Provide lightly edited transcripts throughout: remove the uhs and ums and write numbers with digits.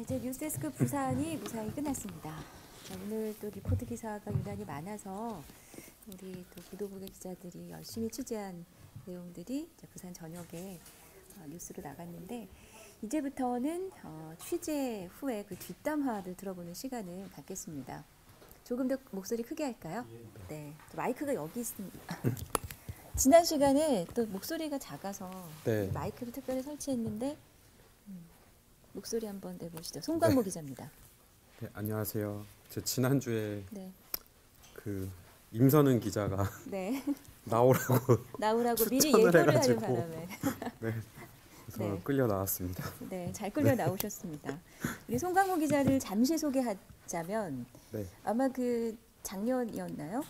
이제 뉴스데스크 부산이 무사히 끝났습니다. 자, 오늘 또 리포트 기사가 유난히 많아서 우리 또 보도국의 기자들이 열심히 취재한 내용들이 이제 부산 전역에 뉴스로 나갔는데 이제부터는 취재 후에 그 뒷담화를 들어보는 시간을 갖겠습니다. 조금 더 목소리 크게 할까요? 네, 마이크가 여기 있습니다. 지난 시간에 또 목소리가 작아서 네. 마이크를 특별히 설치했는데 목소리 한번 내보시죠. 송광모 네. 기자입니다. 네, 안녕하세요. 저 지난주에 네. 그 임선은 기자가 네. 나오라고 미리 추천을 예고를 하는 해가지고 바람에 네, 그래서 네. 끌려 나왔습니다. 네, 잘 끌려 나오셨습니다. 우리 송광모 기자를 잠시 소개하자면 네, 아마 그 작년이었나요?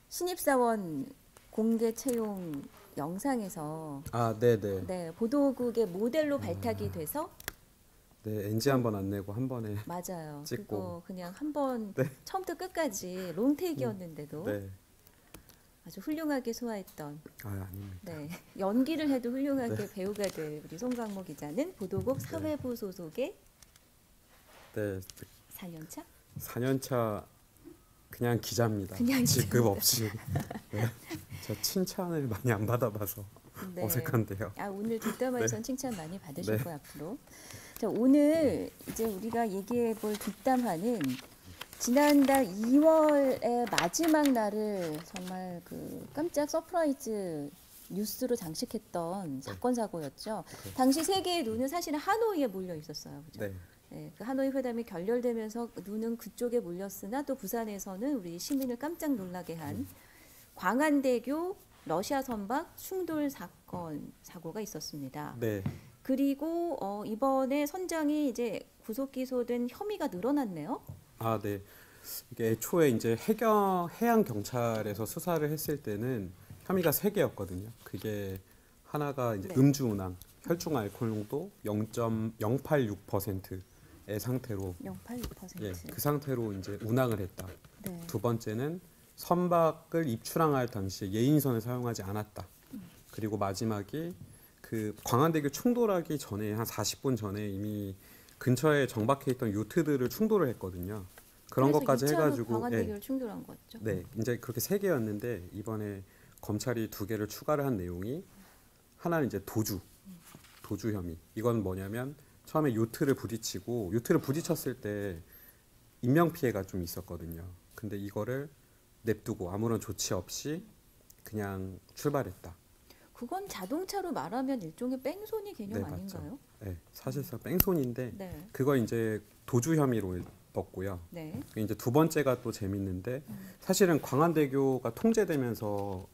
신입사원 공개 채용 영상에서 네네. 네, 보도국의 모델로 발탁이 돼서 네, NG 한 번 안 내고 한 번에 맞아요. 찍고. 그거 그냥 한번 네. 처음부터 끝까지 롱테이크였는데도 네, 아주 훌륭하게 소화했던 아닙니다. 네, 연기를 해도 훌륭하게 네. 배우가 될 우리 송광모 기자는 보도국 사회부 소속의 네, 4년차? 4년차 그냥 기자입니다. 그냥 직급 없이. 네, 저 칭찬을 많이 안 받아봐서 네. 어색한데요. 오늘 뒷담화에선 네. 칭찬 많이 받으실 네. 거예요 앞으로. 자, 오늘 이제 우리가 얘기해 볼 뒷담화는 지난달 2월의 마지막 날을 정말 그 깜짝 서프라이즈 뉴스로 장식했던 사건 사고였죠. 당시 세계의 눈은 사실은 하노이에 몰려 있었어요. 그죠? 네, 네, 그 하노이 회담이 결렬되면서 눈은 그쪽에 몰렸으나 또 부산에서는 우리 시민을 깜짝 놀라게 한 광안대교 러시아 선박 충돌 사고가 있었습니다. 네, 그리고 이번에 선장이 이제 구속 기소된 혐의가 늘어났네요. 네. 이게 애초에 이제 해양 경찰에서 수사를 했을 때는 혐의가 3개였거든요. 그게 하나가 이제 네. 음주 운항, 혈중 알코올 농도 0.086%의 상태로 0.86%. 예, 그 상태로 이제 운항을 했다. 네. 두 번째는 선박을 입출항할 당시에 예인선을 사용하지 않았다. 그리고 마지막이 그 광안대교 충돌하기 전에 한 40분 전에 이미 근처에 정박해 있던 요트들을 충돌을 했거든요. 그런 것까지 해가지고 광안대교를 충돌한 거죠. 네, 이제 그렇게 3개였는데 이번에 검찰이 2개를 추가를 한 내용이 하나는 이제 도주 혐의. 이건 뭐냐면 처음에 요트를 부딪혔을 때 인명 피해가 좀 있었거든요. 근데 이거를 냅두고 아무런 조치 없이 그냥 출발했다. 그건 자동차로 말하면 일종의 뺑소니 개념 네, 아닌가요? 맞죠. 네, 사실상 뺑소니인데 네. 그거 이제 도주 혐의로 떴고요. 네. 이제 두 번째가 또 재밌는데 사실은 광안대교가 통제되면서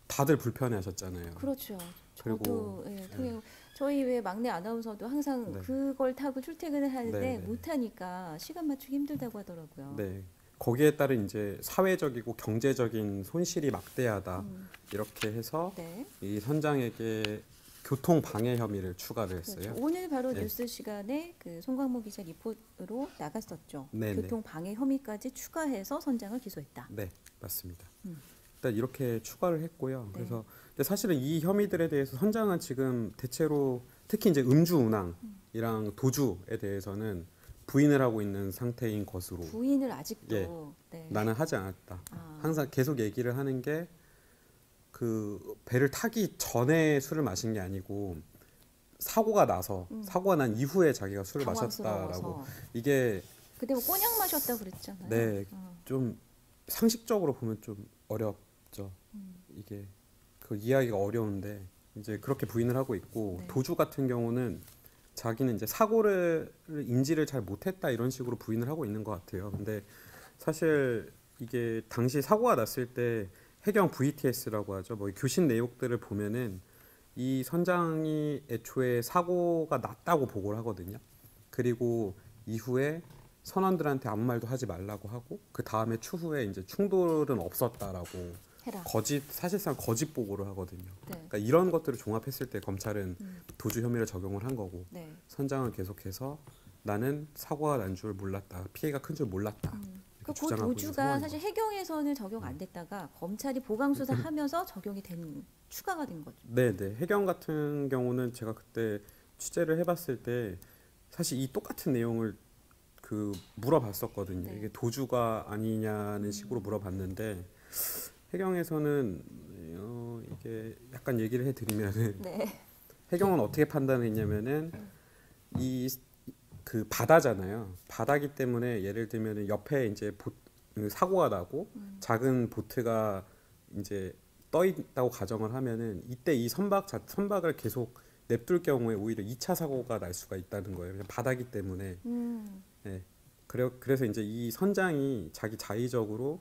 다들 불편해하셨잖아요. 그렇죠. 그리고 저도 저희 왜 막내 아나운서도 항상 네. 그걸 타고 출퇴근을 하는데 네, 네. 못 하니까 시간 맞추기 힘들다고 하더라고요. 네. 거기에 따른 이제 사회적이고 경제적인 손실이 막대하다. 이렇게 해서 네. 이 선장에게 교통 방해 혐의를 추가를 했어요. 그렇죠. 오늘 바로 네. 뉴스 시간에 그 송광모 기자 리포트로 나갔었죠. 네, 네. 교통 방해 혐의까지 추가해서 선장을 기소했다. 네, 맞습니다. 일단 이렇게 추가를 했고요. 네. 그래서 근데 사실은 이 혐의들에 대해서 선장은 지금 대체로 특히 이제 음주 운항이랑 도주에 대해서는 부인을 하고 있는 상태인 것으로 부인을 아직도 예. 네. 나는 하지 않았다. 항상 계속 얘기를 하는 게 그 배를 타기 전에 술을 마신 게 아니고 사고가 난 이후에 자기가 술을 마셨다라고. 당황스러워서. 이게 그때 뭐 꼬냑 마셨다고 그랬잖아요. 네, 좀 상식적으로 보면 좀 어렵죠. 이게 그 이해하기가 어려운데 이제 그렇게 부인을 하고 있고 네. 도주 같은 경우는 자기는 이제 사고를 인지를 잘 못했다 이런 식으로 부인을 하고 있는 것 같아요. 근데 사실 이게 당시 사고가 났을 때 해경 VTS라고 하죠. 뭐 교신 내용들을 보면은 이 선장이 애초에 사고가 났다고 보고를 하거든요. 그리고 이후에 선원들한테 아무 말도 하지 말라고 하고 그 다음에 추후에 이제 충돌은 없었다라고 해라. 사실상 거짓 보고를 하거든요. 네. 그러니까 이런 것들을 종합했을 때 검찰은 도주 혐의를 적용을 한 거고 네. 선장은 계속해서 나는 사고가 난 줄 몰랐다, 피해가 큰 줄 몰랐다. 그 주장하고 있는 도주가 상황인 사실 해경에서는 적용 안 됐다가 검찰이 보강 수사하면서 적용이 된 추가가 된 거죠. 네, 네. 해경 같은 경우는 제가 그때 취재를 해봤을 때 사실 이 똑같은 내용을 그 물어봤었거든요. 네. 이게 도주가 아니냐는 식으로 물어봤는데 해경에서는 이게 약간 얘기를 해드리면은 네. 해경은 어떻게 판단했냐면은 이 그 바다잖아요. 바다기 때문에 예를 들면 옆에 이제 사고가 나고 작은 보트가 이제 떠 있다고 가정을 하면은 이때 이 선박을 계속 냅둘 경우에 오히려 2차 사고가 날 수가 있다는 거예요. 그냥 바다기 때문에. 예. 그래서 이제 이 선장이 자기 자의적으로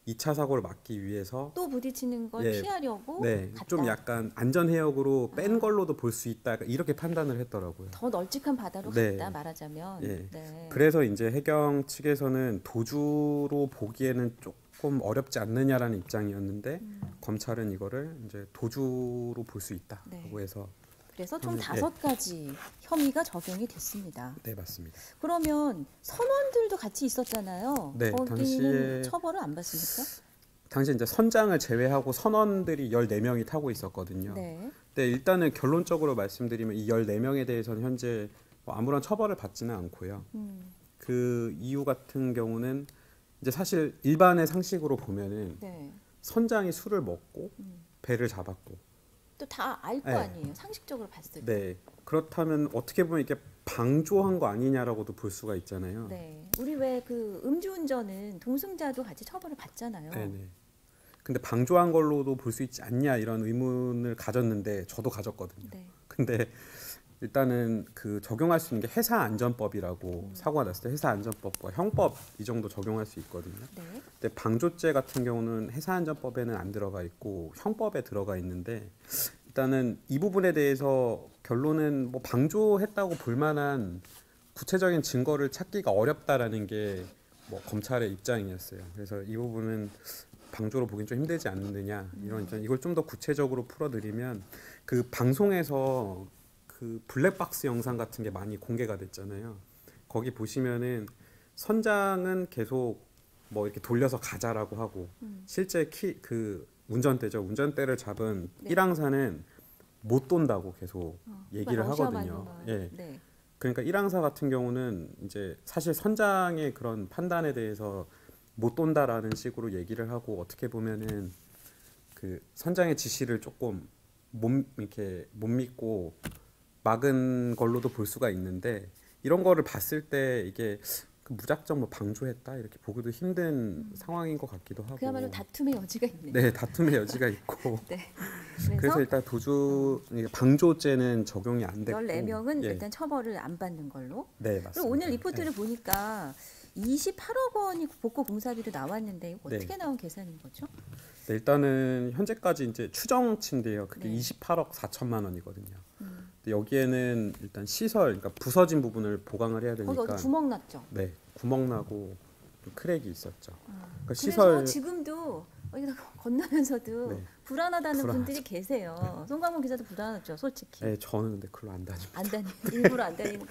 2차 사고를 막기 위해서 또 부딪히는 걸 예, 피하려고 네, 갔다. 좀 약간 안전 해역으로 뺀 걸로도 볼 수 있다. 이렇게 판단을 했더라고요. 더 널찍한 바다로 네. 갔다 말하자면. 예. 네. 그래서 이제 해경 측에서는 도주로 보기에는 조금 어렵지 않느냐라는 입장이었는데 검찰은 이거를 이제 도주로 볼 수 있다라고 네. 해서 그래서 총 예. 5가지 혐의가 적용이 됐습니다. 네, 맞습니다. 그러면 선원들도 같이 있었잖아요. 네, 거기는 당시에 처벌을 안 받습니까? 당시 이제 선장을 제외하고 선원들이 14명이 타고 있었거든요. 네. 근데 일단은 결론적으로 말씀드리면 이 14명에 대해서는 현재 뭐 아무런 처벌을 받지는 않고요. 그 이유 같은 경우는 이제 사실 일반의 상식으로 보면은 네. 선장이 술을 먹고 배를 잡았고 또 다 알 거 네. 아니에요. 상식적으로 봤을 때. 네. 그렇다면 어떻게 보면 이게 방조한 거 아니냐라고도 볼 수가 있잖아요. 네. 우리 왜 그 음주운전은 동승자도 같이 처벌을 받잖아요. 네네. 근데 방조한 걸로도 볼 수 있지 않냐 이런 의문을 가졌는데 저도 가졌거든요. 네. 근데 일단은 그 적용할 수 있는 게 해사안전법이라고 사고가 났을 때 해사안전법과 형법 이 정도 적용할 수 있거든요. 네. 근데 방조죄 같은 경우는 해사안전법에는 안 들어가 있고 형법에 들어가 있는데 일단은 이 부분에 대해서 결론은 뭐 방조했다고 볼 만한 구체적인 증거를 찾기가 어렵다라는 게 뭐 검찰의 입장이었어요. 그래서 이 부분은 방조로 보긴 좀 힘들지 않느냐 이런 입장. 이걸 좀 더 구체적으로 풀어드리면 그 방송에서 그 블랙박스 영상 같은 게 많이 공개가 됐잖아요. 거기 보시면은 선장은 계속 뭐 이렇게 돌려서 가자라고 하고 실제 그 운전대를 잡은 네. 1항사는 못 돈다고 계속 얘기를 러시아 하거든요. 말로만. 예. 네. 그러니까 1항사 같은 경우는 이제 사실 선장의 그런 판단에 대해서 못 돈다라는 식으로 얘기를 하고 어떻게 보면은 그 선장의 지시를 조금 이렇게 못 믿고 막은 걸로도 볼 수가 있는데 이런 거를 봤을 때 이게 그 무작정 뭐 방조했다 이렇게 보기도 힘든 상황인 것 같기도 하고. 그야말로 다툼의 여지가 있네요. 네, 다툼의 여지가 있고. 네. 그래서 그래서 일단 이게 방조죄는 적용이 안 됐고. 14명은 예. 일단 처벌을 안 받는 걸로. 네, 그리고 맞습니다. 오늘 리포트를 보니까 28억 원이 복구 공사비로 나왔는데 이거 네. 어떻게 나온 계산인 거죠? 네, 일단은 현재까지 이제 추정치인데요. 그게 네. 28억 4천만 원이거든요. 근데 여기에는 일단 시설, 그러니까 부서진 부분을 보강을 해야 거기 되니까. 어디 구멍 났죠? 네, 구멍 나고 좀 크랙이 있었죠. 그러니까 그래서 시설. 지금도 여기다 건너면서도 네. 불안하다는 불안하죠. 분들이 계세요. 송강호 기자도 불안하죠, 솔직히. 네, 저는 근데 글로 안 다닙니다. 안 다니 일부러 안 다니는.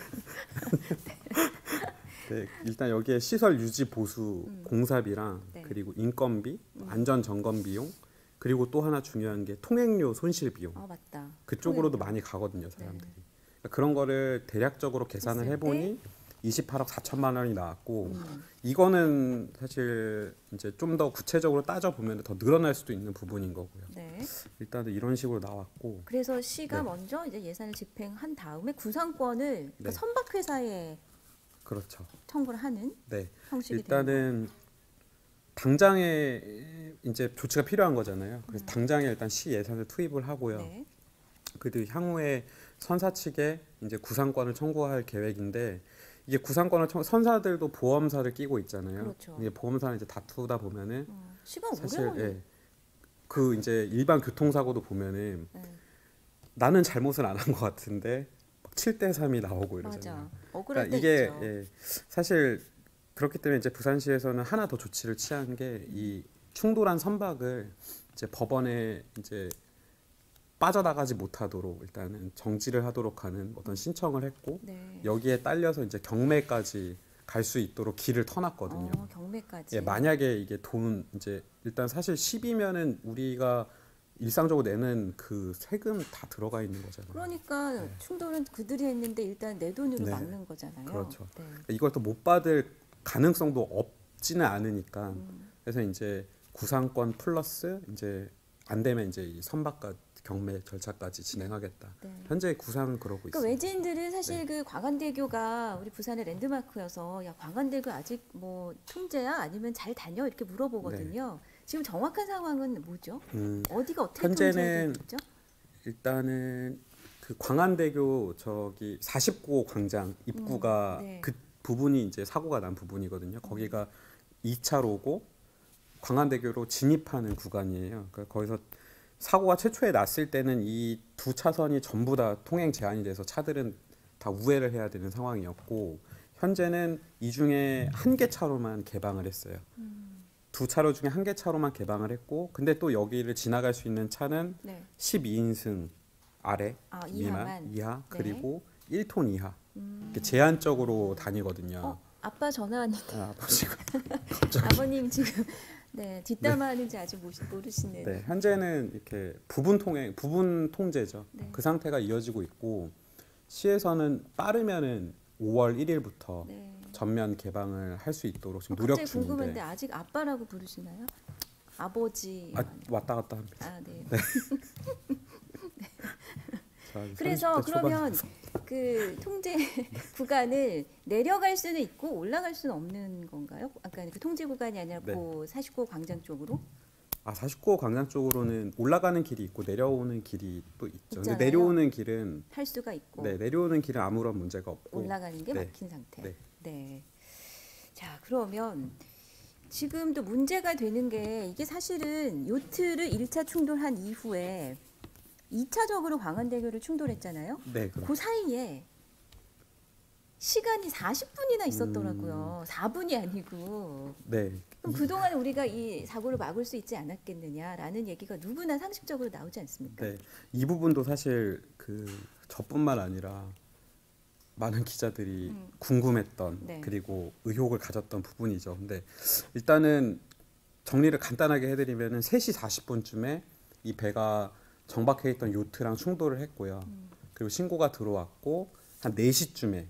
네, 일단 여기에 시설 유지 보수 공사비랑 네. 그리고 인건비, 안전 점검 비용, 그리고 또 하나 중요한 게 통행료 손실 비용. 아 맞다. 그쪽으로도 통행료. 많이 가거든요, 사람들이. 그러니까 그런 거를 대략적으로 계산을 했을 해보니 28억 4천만 원이 나왔고 이거는 사실 이제 좀 더 구체적으로 따져 보면 더 늘어날 수도 있는 부분인 거고요. 네. 일단은 이런 식으로 나왔고. 그래서 시가 네. 먼저 이제 예산을 집행한 다음에 구상권을 그러니까 네. 선박회사에 그렇죠. 청구를 하는 네. 형식이 되는 일단은 당장에 이제 조치가 필요한 거잖아요. 그래서 당장에 일단 시 예산을 투입을 하고요. 네. 그리고 향후에 선사 측에 이제 구상권을 청구할 계획인데 이게 구상권을 선사들도 보험사를 끼고 있잖아요. 그렇죠. 이게 보험사는 이제 다투다 보면은 시간 오래 사실 걸려. 예, 그 이제 일반 교통사고도 보면은 네. 나는 잘못을 안 한 것 같은데 7대 3이 나오고 맞아. 이러잖아요. 억울할 그러니까 때 이게 있죠. 예, 사실 그렇기 때문에 이제 부산시에서는 하나 더 조치를 취한 게 이 충돌한 선박을 이제 법원에 이제 빠져나가지 못하도록 일단은 정지를 하도록 하는 어떤 신청을 했고 네. 여기에 딸려서 이제 경매까지 갈 수 있도록 길을 터놨거든요. 경매까지. 예, 만약에 이게 돈 이제 일단 사실 10이면은 우리가 일상적으로 내는 그 세금 다 들어가 있는 거잖아요. 그러니까 네. 충돌은 그들이 했는데 일단 내 돈으로 네. 막는 거잖아요. 그렇죠. 네. 이걸 또 못 받을 가능성도 없지는 않으니까 음. 그래서 이제 구상권 플러스 이제 안 되면 이제 이 선박과 경매 절차까지 진행하겠다. 네. 현재 구상은 그러고 그러니까 있습니다. 외지인들은 사실 네. 그 광안대교가 우리 부산의 랜드마크여서 야 광안대교 아직 뭐 통제야 아니면 잘 다녀 이렇게 물어보거든요. 지금 정확한 상황은 뭐죠? 어디가 어떻게 현재는 통제되고 있죠? 일단은 그 광안대교 저기 49호 광장 입구가 네. 그 부분이 이제 사고가 난 부분이거든요. 거기가 2차로고 광안대교로 진입하는 구간이에요. 그러니까 거기서 사고가 최초에 났을 때는 이 두 차선이 전부 다 통행 제한이 돼서 차들은 다 우회를 해야 되는 상황이었고 현재는 이 중에 한 개 차로만 개방을 했어요. 두 차로 중에 한 개 차로만 개방을 했고 근데 또 여기를 지나갈 수 있는 차는 네. 12인승 아래 아, 미만 이하만. 이하 네. 그리고 1톤 이하 이렇게 제한적으로 다니거든요. 아빠 전화 왔는데 아버지가 아버님 지금 네, 뒷담화하는지 아직 모르시는. 네, 현재는 이렇게 부분 통제죠. 네. 그 상태가 이어지고 있고 시에서는 빠르면은 5월 1일부터 네. 전면 개방을 할 수 있도록 지금 노력 갑자기 중인데 궁금한데 아직 아빠라고 부르시나요? 아버지. 왔다 갔다 합니다. 아, 네. 자, 그래서 30대 초반. 그러면 그 통제 구간을 내려갈 수는 있고 올라갈 수는 없는 건가요? 아까 그 통제 구간이 아니라 네. 그 49 광장 쪽으로? 49호 광장 쪽으로는 올라가는 길이 있고 내려오는 길이 또 있죠. 근데 있잖아요. 내려오는 길은 할 수가 있고 내려오는 길은 아무런 문제가 없고 올라가는 게 네. 막힌 상태. 네. 네. 자, 그러면 지금도 문제가 되는 게 이게 사실은 요트를 1차 충돌한 이후에 2차적으로 광안대교를 충돌했잖아요. 네, 그럼. 그 사이에 시간이 40분이나 있었더라고요. 4분이 아니고. 네. 그럼 그동안 우리가 이 사고를 막을 수 있지 않았겠느냐라는 얘기가 누구나 상식적으로 나오지 않습니까? 네. 이 부분도 사실 그 저뿐만 아니라 많은 기자들이 궁금했던 네. 그리고 의혹을 가졌던 부분이죠. 근데 일단은 정리를 간단하게 해드리면은 3시 40분쯤에 이 배가 정박해 있던 요트랑 충돌을 했고요. 그리고 신고가 들어왔고 한 4시쯤에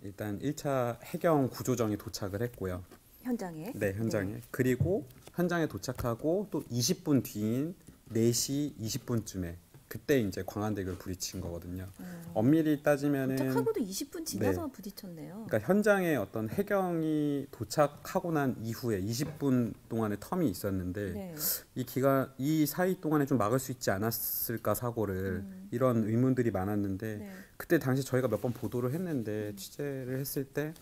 일단 1차 해경 구조정이 도착을 했고요. 현장에. 네, 현장에. 그리고 현장에 도착하고 또 20분 뒤인 4시 20분쯤에 그때 이제 광안대교를 부딪힌 거거든요. 엄밀히 따지면은 도착하고도 20분 지나서 부딪혔네요. 그러니까 현장에 어떤 해경이 도착하고 난 이후에 20분 동안의 텀이 있었는데 네. 이 사이 동안에 좀 막을 수 있지 않았을까 사고를 이런 의문들이 많았는데 네. 그때 당시 저희가 몇 번 보도를 했는데 취재를 했을 때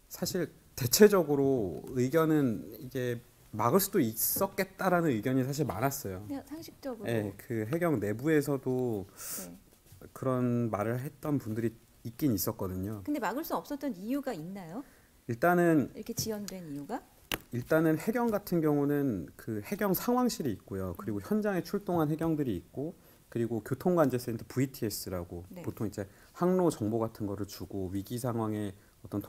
사실 대체적으로 의견은 이게 막을 수도 있었겠다라는 의견이 사실 많았어요. 그냥 상식적으로. 네, 그 해경 내부에서도 네. 그런 말을 했던 분들이 있긴 있었거든요. 근데 막을 수 없었던 이유가 있나요? 일단은 이렇게 지연된 이유가? 해경 같은 경우는 그 해경 상황실이 있고요. 그리고 현장에 출동한 해경들이 있고 그리고 교통관제센터 VTS라고 네. 보통 이제 항로 정보 같은 거를 주고 위기 상황에 어떤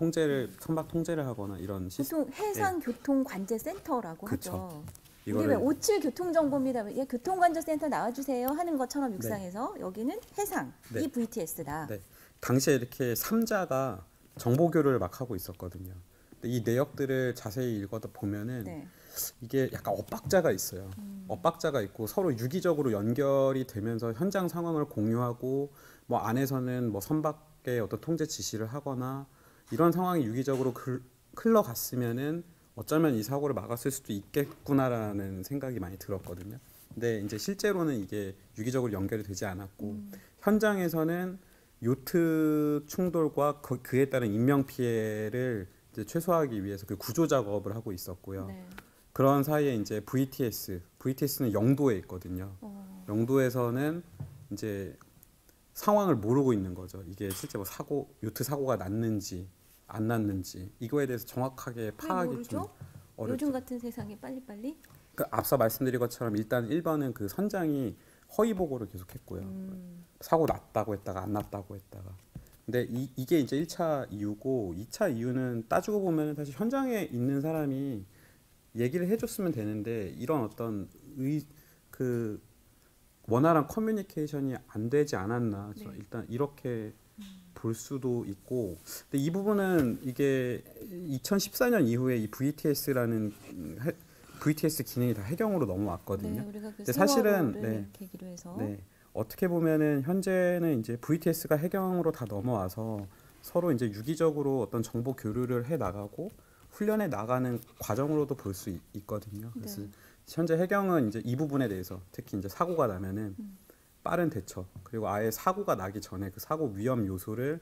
선박 통제를 하거나 이런 보통 해상교통관제센터라고 그쵸. 하죠. 이게 이거를 왜 57 교통정보입니다. 예, 교통관제센터 나와주세요 하는 것처럼 육상에서 여기는 해상 네. 이 VTS다. 네. 당시에 이렇게 3자가 정보교류를 막 하고 있었거든요. 근데 이 내역들을 자세히 읽어다 보면은 네. 이게 약간 엇박자가 있어요. 엇박자가 있고 서로 유기적으로 연결이 되면서 현장 상황을 공유하고 뭐 안에서는 뭐 선박의 어떤 통제 지시를 하거나 이런 상황이 유기적으로 흘러갔으면은 어쩌면 이 사고를 막았을 수도 있겠구나라는 생각이 많이 들었거든요. 근데 이제 실제로는 이게 유기적으로 연결이 되지 않았고 현장에서는 요트 충돌과 그에 따른 인명 피해를 이제 최소화하기 위해서 그 구조 작업을 하고 있었고요. 네. 그런 사이에 이제 VTS는 영도에 있거든요. 영도에서는 이제 상황을 모르고 있는 거죠. 이게 실제 뭐 요트 사고가 났는지 안 났는지 이거에 대해서 정확하게 파악이 좀 모르죠? 어렵죠. 요즘 같은 세상에 빨리빨리? 그 앞서 말씀드린 것처럼 일단 1번은 그 선장이 허위 보고를 계속했고요. 사고 났다고 했다가 안 났다고 했다가. 근데 이게 이제 1차 이유고 2차 이유는 따지고 보면 사실 현장에 있는 사람이 얘기를 해줬으면 되는데 이런 어떤 그 원활한 커뮤니케이션이 안 되지 않았나. 네. 일단 이렇게 볼 수도 있고, 근데 이 부분은 이게 2014년 이후에 이 VTS 기능이 다 해경으로 넘어왔거든요. 네, 우리가 그 근데 사실은 세월호를 계기로 해서 네, 어떻게 보면은 현재는 이제 VTS가 해경으로 다 넘어와서 서로 이제 유기적으로 어떤 정보 교류를 해 나가고 훈련해 나가는 과정으로도 볼 수 있거든요. 그래서 네. 현재 해경은 이제 이 부분에 대해서 특히 이제 사고가 나면은 빠른 대처, 그리고 아예 사고가 나기 전에 그 사고 위험 요소를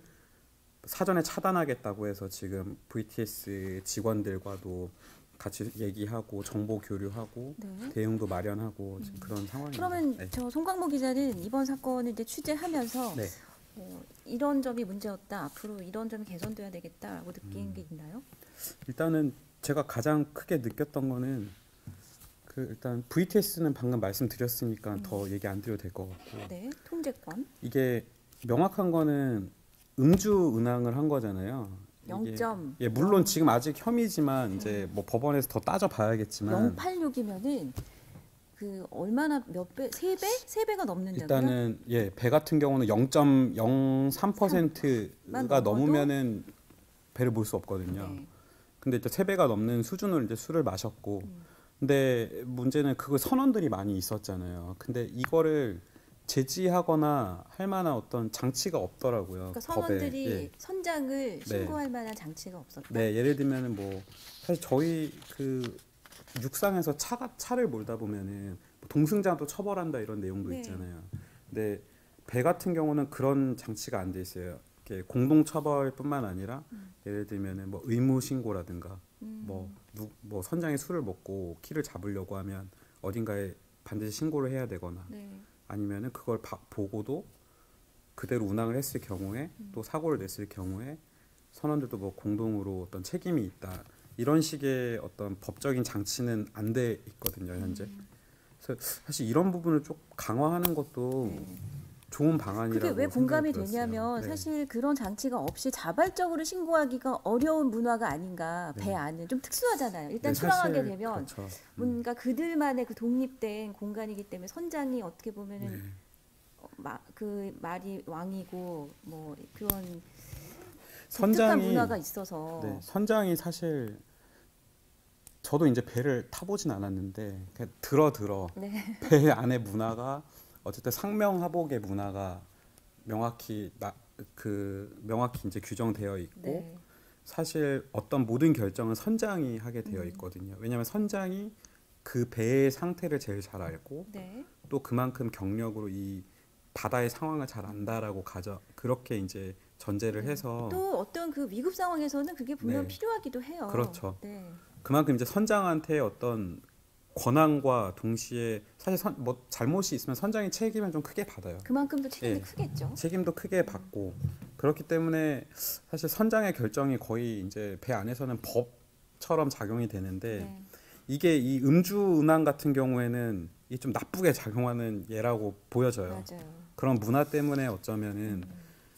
사전에 차단하겠다고 해서 지금 VTS 직원들과도 같이 얘기하고 정보 교류하고 네. 대응도 마련하고 지금 그런 상황입니다. 그러면 네. 저 송강모 기자는 이번 사건을 이제 취재하면서 네. 이런 점이 문제였다. 앞으로 이런 점이 개선돼야 되겠다라고 느낀 게 있나요? 일단은 제가 가장 크게 느꼈던 거는 그 일단 VTS는 방금 말씀드렸으니까 더 얘기 안 드려도 될 것 같고 네, 통제권 이게 명확한 거는 음주 운항을 한 거잖아요. 이게 0점. 예, 물론 지금 아직 혐의지만 이제 뭐 법원에서 더 따져 봐야겠지만 086이면은 그 얼마나 몇 배? 세 배? 세 배가 넘는다고요? 일단은 예, 배 같은 경우는 0.03%가 넘으면은 배를 몰 수 없거든요. 네. 근데 이제 3배가 넘는 수준으로 이제 술을 마셨고 근데 문제는 그거 선원들이 많이 있었잖아요. 근데 이거를 제지하거나 할 만한 어떤 장치가 없더라고요. 그러니까 법에. 선원들이 예. 선장을 신고할 만한 장치가 없었다. 네, 예를 들면은 뭐 사실 저희 그 육상에서 차를 몰다 보면은 뭐 동승자도 처벌한다 이런 내용도 네. 있잖아요. 근데 배 같은 경우는 그런 장치가 안 돼 있어요. 이렇게 공동 처벌뿐만 아니라 예를 들면은 뭐 의무 신고라든가 뭐 선장이 술을 먹고 키를 잡으려고 하면 어딘가에 반드시 신고를 해야 되거나 네. 아니면은 그걸 보고도 그대로 운항을 했을 경우에 또 사고를 냈을 경우에 선원들도 뭐 공동으로 어떤 책임이 있다 이런 식의 어떤 법적인 장치는 안 돼 있거든요 현재. 그래서 사실 이런 부분을 좀 강화하는 것도 네. 좋은 방안이라고 그게 왜 공감이 생각이 들었어요. 되냐면 네. 사실 그런 장치가 없이 자발적으로 신고하기가 어려운 문화가 아닌가. 네. 배 안은 좀 특수하잖아요. 일단 네, 출항하게 사실 되면 그렇죠. 뭔가 그들만의 그 독립된 공간이기 때문에 선장이 어떻게 보면은 네. 그 말이 왕이고 뭐 그런 독특한 선장이 문화가 있어서 네, 선장이 사실 저도 이제 배를 타보진 않았는데 그냥 들어 네. 배 안의 문화가 어쨌든 상명하복의 문화가 명확히 명확히 이제 규정되어 있고 네. 사실 어떤 모든 결정은 선장이 하게 되어 있거든요. 왜냐하면 선장이 그 배의 상태를 제일 잘 알고 네. 또 그만큼 경력으로 이 바다의 상황을 잘 안다라고 그렇게 이제 전제를 해서 또 어떤 그 위급 상황에서는 그게 분명 네. 필요하기도 해요. 그렇죠. 네. 그만큼 이제 선장한테 어떤 권한과 동시에 사실 뭐 잘못이 있으면 선장이 책임을 좀 크게 받아요. 그만큼 더 책임이 예. 크겠죠. 책임도 크게 받고 그렇기 때문에 사실 선장의 결정이 거의 이제 배 안에서는 법처럼 작용이 되는데 네. 이게 이 음주 운항 같은 경우에는 이게 좀 나쁘게 작용하는 예라고 보여져요. 맞아요. 그런 문화 때문에 어쩌면은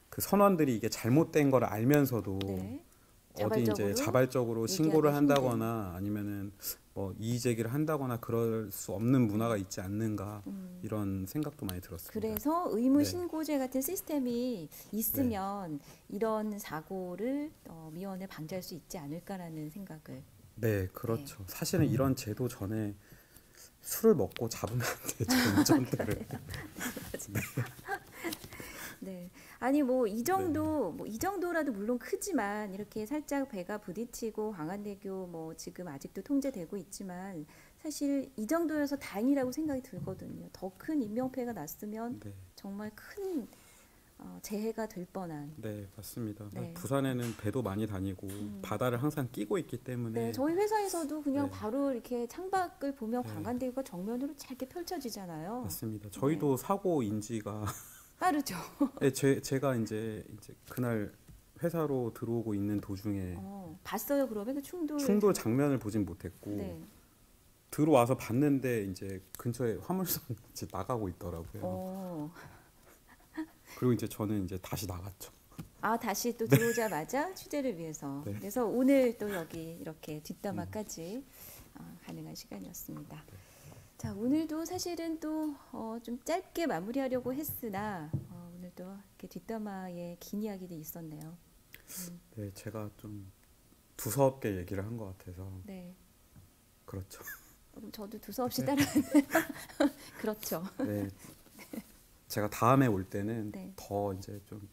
그 선원들이 이게 잘못된 걸 알면서도 네. 어디 이제 자발적으로 얘기하기 신고를 힘든. 한다거나 아니면은 뭐 이의 제기를 한다거나 그럴 수 없는 문화가 있지 않는가 이런 생각도 많이 들었습니다. 그래서 의무 네. 신고제 같은 시스템이 있으면 이런 사고를 미연에 방지할 수 있지 않을까라는 생각을. 네, 그렇죠. 사실은 이런 제도 전에 술을 먹고 잡으면 안 되죠, 운전대를. 네. 아니 뭐 이 정도 뭐 이 정도라도 물론 크지만 이렇게 살짝 배가 부딪히고 광안대교 뭐 지금 아직도 통제되고 있지만 사실 이 정도여서 다행이라고 생각이 들거든요. 더 큰 인명피해가 났으면 네, 정말 큰 재해가 될 뻔한. 네, 맞습니다. 네. 부산에는 배도 많이 다니고 바다를 항상 끼고 있기 때문에 네, 저희 회사에서도 그냥 네. 바로 이렇게 창밖을 보면 네. 광안대교가 정면으로 짧게 펼쳐지잖아요. 맞습니다. 저희도 사고 인지가 빠르죠. 네, 제가 이제 그날 회사로 들어오고 있는 도중에 봤어요. 그러면 그 충돌. 충돌 장면을 보진 못했고 네. 들어와서 봤는데 이제 근처에 화물선 이제 나가고 있더라고요. 그리고 이제 저는 이제 다시 나갔죠. 아 다시 또 들어오자마자 취재를 위해서. 네. 그래서 오늘 또 여기 이렇게 뒷담화까지 가능한 시간이었습니다. 자, 오늘도 사실은 또 좀 짧게 마무리하려고 했으나 오늘도 이렇게 뒷담화에 긴 이야기도 있었네요. 네, 제가 좀 두서없게 얘기를 한 것 같아서 네. 그렇죠. 그럼 저도 두서없이 따라. 그렇죠. 네, 제가 다음에 올 때는 네. 더 이제 좀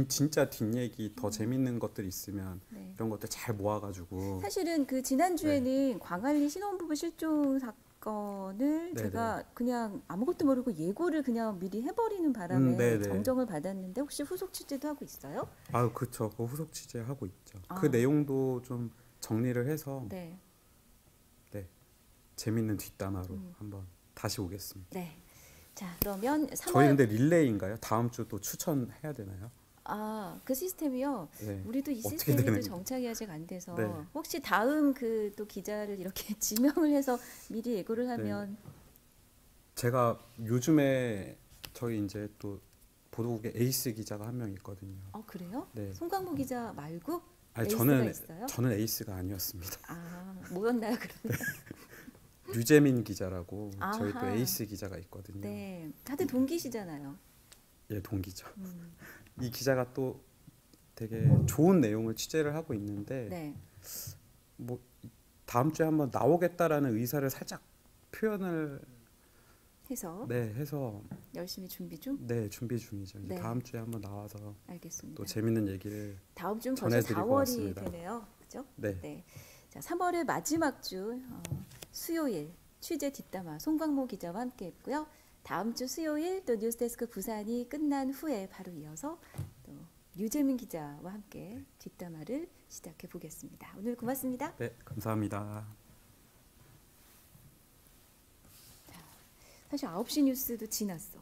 진짜 뒷얘기 더 재밌는 것들 있으면 네. 이런 것들 잘 모아가지고 사실은 그 지난주에는 광안리 신혼부부 실종 사건을 네네. 제가 그냥 아무것도 모르고 예고를 그냥 미리 해버리는 바람에 네네. 정정을 받았는데 혹시 후속 취재도 하고 있어요? 아, 그쵸. 그 후속 취재하고 있죠. 아. 그 내용도 좀 정리를 해서 네. 재밌는 뒷담화로 한번 다시 오겠습니다. 네. 자, 그러면 3월 저희 근데 릴레이인가요? 다음 주 또 추천해야 되나요? 그 시스템이요. 네. 우리도 이 어떻게 시스템이 또 되는 정착이 아직 안 돼서 네. 혹시 다음 그 또 기자를 이렇게 지명을 해서 미리 예고를 하면 제가 요즘에 저희 이제 또 보도국에 에이스 기자가 한 명 있거든요. 그래요? 네. 송강모 기자 말고 아니, 에이스가 있어요? 저는 에이스가 아니었습니다. 뭐였나요 그러면? 류재민 기자라고 아하. 저희 또 에이스 기자가 있거든요. 네, 다들 동기시잖아요. 예, 동기죠. 음, 이 기자가 또 되게 좋은 내용을 취재를 하고 있는데 네, 뭐 다음 주에 한번 나오겠다라는 의사를 살짝 표현을 해서 해서 열심히 준비 중. 준비 중이죠. 이제 네. 다음 주에 한번 나와서 알겠습니다. 또 재밌는 얘기를 다음 주는 벌써 전해드릴 것 4월이 같습니다. 되네요. 그죠? 네. 네. 자, 3월의 마지막 주 수요일 취재 뒷담화 송광모 기자와 함께했고요. 다음 주 수요일 또 뉴스데스크 부산이 끝난 후에 바로 이어서 또 류재민 기자와 함께 뒷담화를 시작해 보겠습니다. 오늘 고맙습니다. 네, 감사합니다. 사실 9시 뉴스도 지났어.